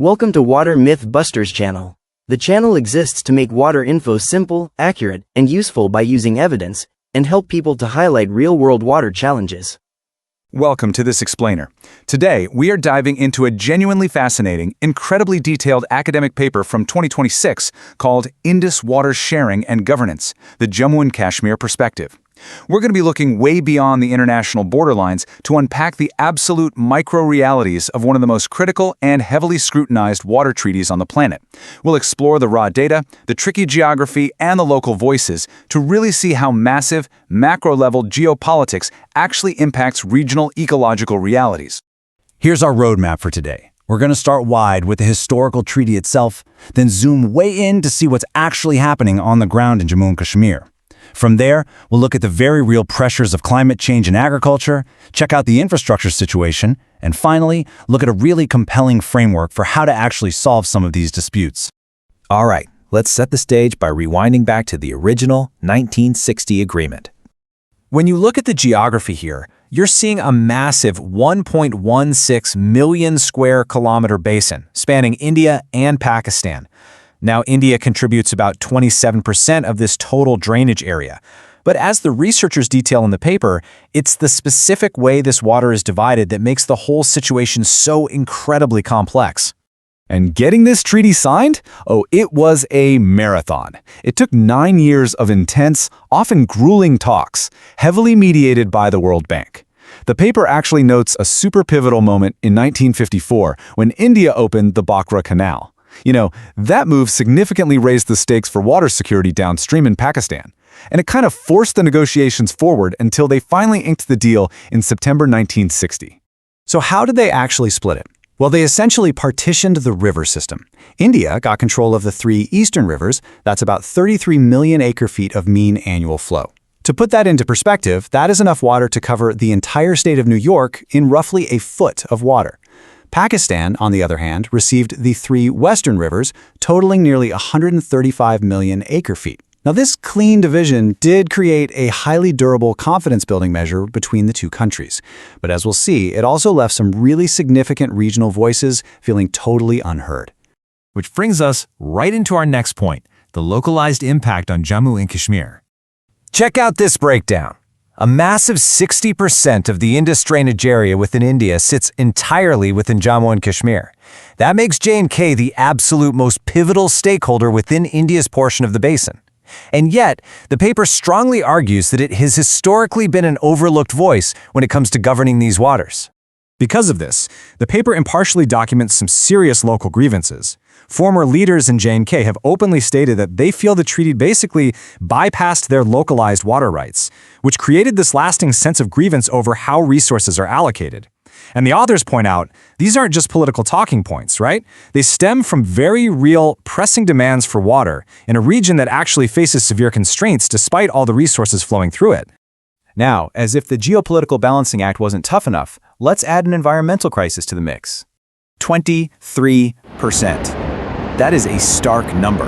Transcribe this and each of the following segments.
Welcome to Water Myth Busters channel. The channel exists to make water info simple, accurate, and useful by using evidence, and help people to highlight real-world water challenges. Welcome to this explainer. Today, we are diving into a genuinely fascinating, incredibly detailed academic paper from 2026 called Indus Waters Sharing and Governance, the Jammu and Kashmir Perspective. We're going to be looking way beyond the international borderlines to unpack the absolute micro-realities of one of the most critical and heavily scrutinized water treaties on the planet. We'll explore the raw data, the tricky geography, and the local voices to really see how massive, macro-level geopolitics actually impacts regional ecological realities. Here's our roadmap for today. We're going to start wide with the historical treaty itself, then zoom way in to see what's actually happening on the ground in Jammu and Kashmir. From there, we'll look at the very real pressures of climate change in agriculture, check out the infrastructure situation, and finally, look at a really compelling framework for how to actually solve some of these disputes. All right, let's set the stage by rewinding back to the original 1960 agreement. When you look at the geography here, you're seeing a massive 1.16 million square kilometer basin spanning India and Pakistan. Now, India contributes about 27% of this total drainage area. But as the researchers detail in the paper, it's the specific way this water is divided that makes the whole situation so incredibly complex. And getting this treaty signed? Oh, it was a marathon. It took 9 years of intense, often grueling talks, heavily mediated by the World Bank. The paper actually notes a super pivotal moment in 1954 when India opened the Bakra Canal. You know, that move significantly raised the stakes for water security downstream in Pakistan, and it kind of forced the negotiations forward until they finally inked the deal in September 1960. So how did they actually split it? Well, they essentially partitioned the river system. India got control of the 3 eastern rivers. That's about 33 million acre-feet of mean annual flow. To put that into perspective, that is enough water to cover the entire state of New York in roughly a foot of water. Pakistan, on the other hand, received the 3 western rivers, totaling nearly 135 million acre-feet. Now, this clean division did create a highly durable confidence-building measure between the two countries. But as we'll see, it also left some really significant regional voices feeling totally unheard. Which brings us right into our next point, the localized impact on Jammu and Kashmir. Check out this breakdown. A massive 60% of the Indus drainage area within India sits entirely within Jammu and Kashmir. That makes J&K the absolute most pivotal stakeholder within India's portion of the basin. And yet, the paper strongly argues that it has historically been an overlooked voice when it comes to governing these waters. Because of this, the paper impartially documents some serious local grievances. Former leaders in J&K have openly stated that they feel the treaty basically bypassed their localized water rights, which created this lasting sense of grievance over how resources are allocated. And the authors point out, these aren't just political talking points, right? They stem from very real, pressing demands for water in a region that actually faces severe constraints despite all the resources flowing through it. Now, as if the geopolitical balancing act wasn't tough enough, let's add an environmental crisis to the mix. 23%. That is a stark number.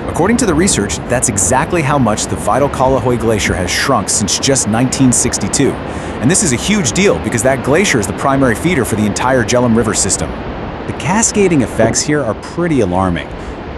According to the research, that's exactly how much the vital Kalahoi Glacier has shrunk since just 1962. And this is a huge deal because that glacier is the primary feeder for the entire Jhelum River system. The cascading effects here are pretty alarming.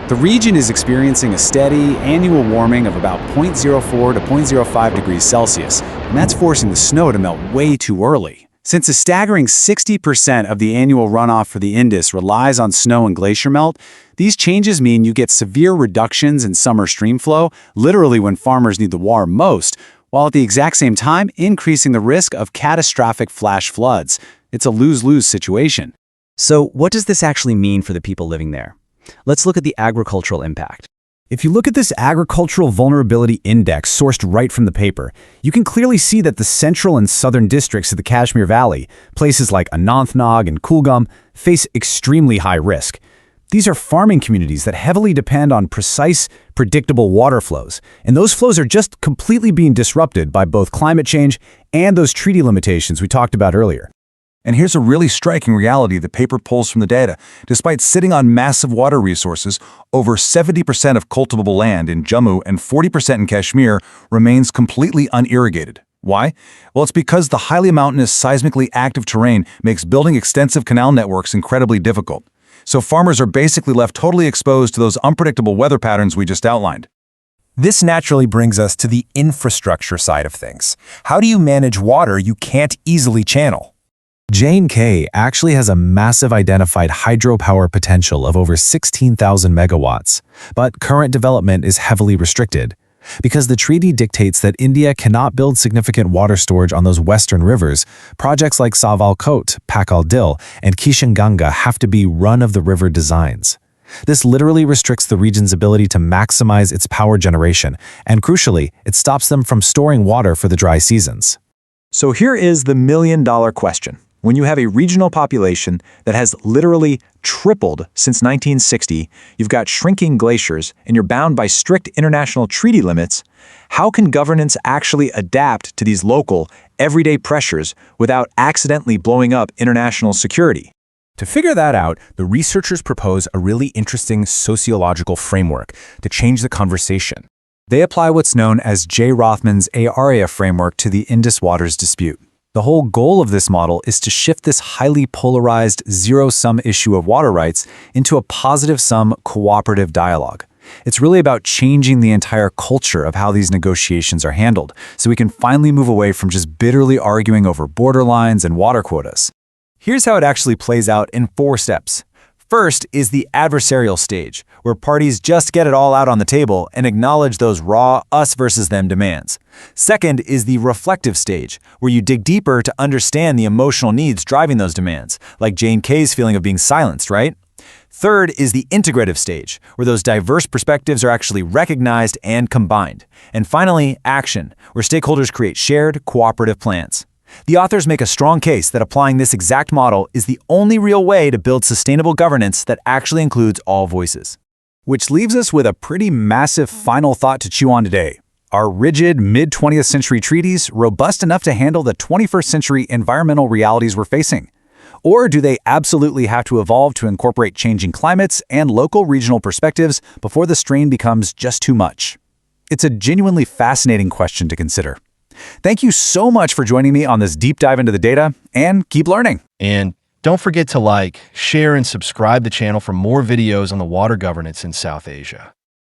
The region is experiencing a steady annual warming of about 0.04 to 0.05 degrees Celsius, and that's forcing the snow to melt way too early. Since a staggering 60% of the annual runoff for the Indus relies on snow and glacier melt, these changes mean you get severe reductions in summer stream flow, literally when farmers need the water most, while at the exact same time increasing the risk of catastrophic flash floods. It's a lose-lose situation. So what does this actually mean for the people living there? Let's look at the agricultural impact. If you look at this agricultural vulnerability index sourced right from the paper, you can clearly see that the central and southern districts of the Kashmir Valley, places like Anantnag and Kulgam, face extremely high risk. These are farming communities that heavily depend on precise, predictable water flows, and those flows are just completely being disrupted by both climate change and those treaty limitations we talked about earlier. And here's a really striking reality the paper pulls from the data. Despite sitting on massive water resources, over 70% of cultivable land in Jammu and 40% in Kashmir remains completely unirrigated. Why? Well, it's because the highly mountainous, seismically active terrain makes building extensive canal networks incredibly difficult. So farmers are basically left totally exposed to those unpredictable weather patterns we just outlined. This naturally brings us to the infrastructure side of things. How do you manage water you can't easily channel? J&K actually has a massive identified hydropower potential of over 16,000 megawatts, but current development is heavily restricted. Because the treaty dictates that India cannot build significant water storage on those western rivers, projects like Sawalkot, Pakal Dil, and Kishanganga have to be run-of-the-river designs. This literally restricts the region's ability to maximize its power generation, and crucially, it stops them from storing water for the dry seasons. So here is the million-dollar question. When you have a regional population that has literally tripled since 1960, you've got shrinking glaciers, and you're bound by strict international treaty limits, how can governance actually adapt to these local, everyday pressures without accidentally blowing up international security? To figure that out, the researchers propose a really interesting sociological framework to change the conversation. They apply what's known as J. Rothman's area framework to the Indus Waters dispute. The whole goal of this model is to shift this highly polarized zero-sum issue of water rights into a positive-sum cooperative dialogue. It's really about changing the entire culture of how these negotiations are handled, so we can finally move away from just bitterly arguing over borderlines and water quotas. Here's how it actually plays out in 4 steps. First is the adversarial stage, where parties just get it all out on the table and acknowledge those raw us versus them demands. Second is the reflective stage, where you dig deeper to understand the emotional needs driving those demands, like J&K's feeling of being silenced, right? Third is the integrative stage, where those diverse perspectives are actually recognized and combined. And finally, action, where stakeholders create shared, cooperative plans. The authors make a strong case that applying this exact model is the only real way to build sustainable governance that actually includes all voices. Which leaves us with a pretty massive final thought to chew on today. Are rigid mid-20th century treaties robust enough to handle the 21st century environmental realities we're facing? Or do they absolutely have to evolve to incorporate changing climates and local regional perspectives before the strain becomes just too much? It's a genuinely fascinating question to consider. Thank you so much for joining me on this deep dive into the data, and keep learning. And don't forget to like, share, and subscribe the channel for more videos on the water governance in South Asia.